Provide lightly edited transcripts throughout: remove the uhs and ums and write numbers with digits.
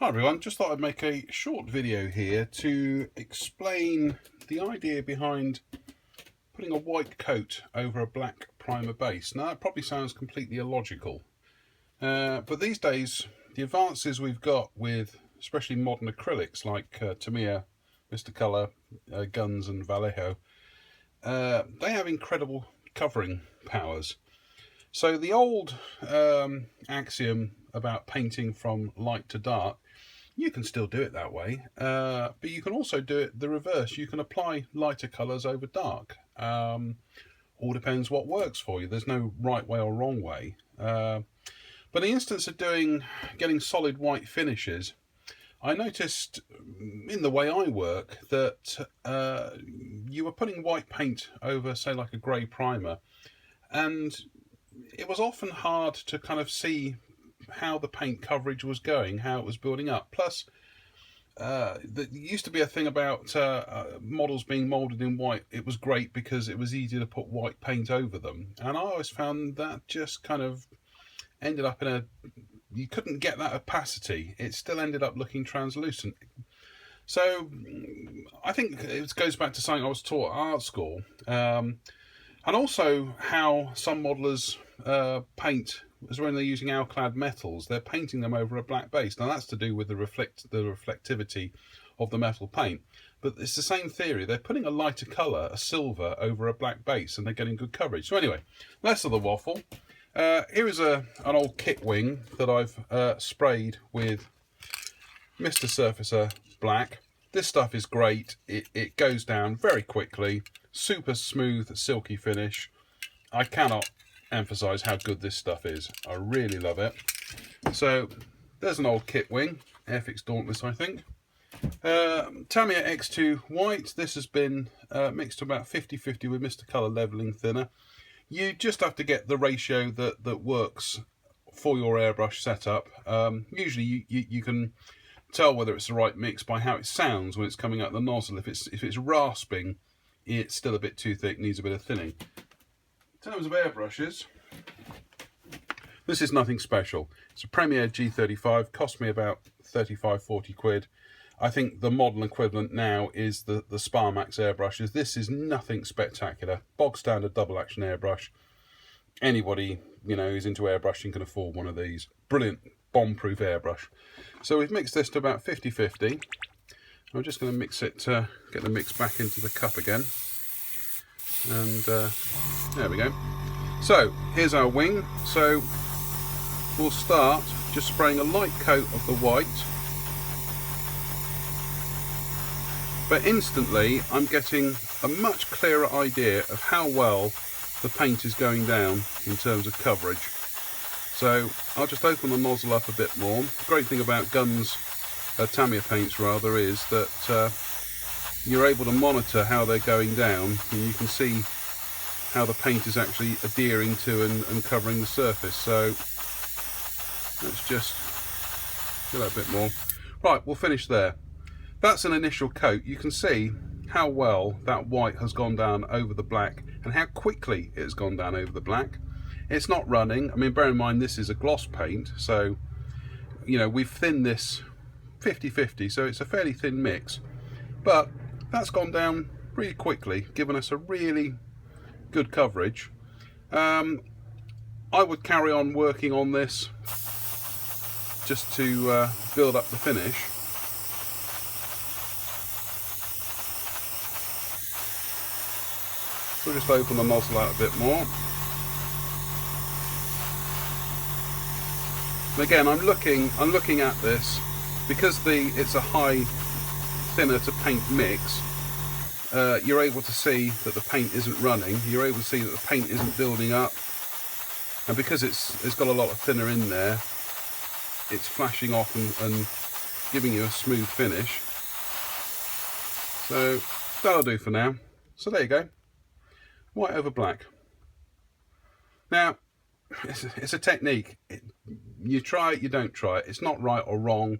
Hi everyone, just thought I'd make a short video here to explain the idea behind putting a white coat over a black primer base. Now that probably sounds completely illogical, but these days the advances we've got with especially modern acrylics like Tamiya, Mr. Colour, Guns and Vallejo, they have incredible covering powers. So the old axiom about painting from light to dark, you can still do it that way, but you can also do it the reverse. You can apply lighter colours over dark. All depends what works for you. There's no right way or wrong way. But in the instance of getting solid white finishes, I noticed in the way I work that you were putting white paint over, say, like a grey primer, and it was often hard to kind of see how the paint coverage was going, how it was building up. Plus, there used to be a thing about models being moulded in white. It was great because it was easy to put white paint over them, and I always found that just kind of ended up you couldn't get that opacity. It still ended up looking translucent. So I think it goes back to something I was taught at art school, and also how some modelers paint, as when they're using alclad metals, they're painting them over a black base. Now that's to do with the reflectivity of the metal paint, but it's the same theory. They're putting a lighter colour, a silver, over a black base, and they're getting good coverage. So anyway, less of the waffle. Here is an old kit wing that I've sprayed with Mr. Surfacer Black. This stuff is great. It goes down very quickly, super smooth, silky finish. I cannot emphasize how good this stuff is. I really love it. So there's an old kit wing, Airfix Dauntless, I think. Tamiya X2 white. This has been mixed to about 50-50 with Mr. Colour leveling thinner. You just have to get the ratio that works for your airbrush setup. Usually you can tell whether it's the right mix by how it sounds when it's coming out the nozzle. If it's rasping, it's still a bit too thick, needs a bit of thinning. In terms of airbrushes, this is nothing special. It's a Premier G35, cost me about 35-40 quid. I think the modern equivalent now is the Sparmax airbrushes. This is nothing spectacular. Bog standard double action airbrush. Anybody who's into airbrushing can afford one of these. Brilliant bomb-proof airbrush. So we've mixed this to about 50-50. I'm just going to mix it, get the mix back into the cup again. And there we go. So here's our wing. So we'll start just spraying a light coat of the white, but instantly I'm getting a much clearer idea of how well the paint is going down in terms of coverage. So I'll just open the nozzle up a bit more. The great thing about Guns, Tamiya paints rather, is that you're able to monitor how they're going down, and you can see how the paint is actually adhering to and covering the surface. So let's just do that a bit more. Right, we'll finish there. That's an initial coat. You can see how well that white has gone down over the black and how quickly it's gone down over the black. It's not running. I mean, bear in mind this is a gloss paint, so we've thinned this 50-50, so it's a fairly thin mix, but that's gone down really quickly, giving us a really good coverage. I would carry on working on this just to build up the finish. So just open the nozzle out a bit more. And again, I'm looking at this because it's a high thinner to paint mix. You're able to see that the paint isn't running. You're able to see that the paint isn't building up, and because it's got a lot of thinner in there, it's flashing off and giving you a smooth finish. So that'll do for now. So there you go, white over black. Now it's a technique. You try it, you don't try it. It's not right or wrong.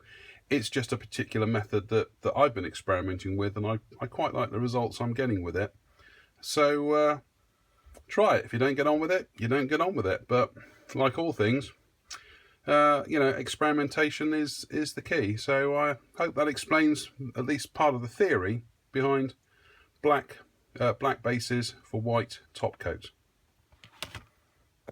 It's just a particular method that I've been experimenting with, and I quite like the results I'm getting with it. So try it. If you don't get on with it, you don't get on with it. But like all things, you know, experimentation is the key. So I hope that explains at least part of the theory behind black bases for white top coat.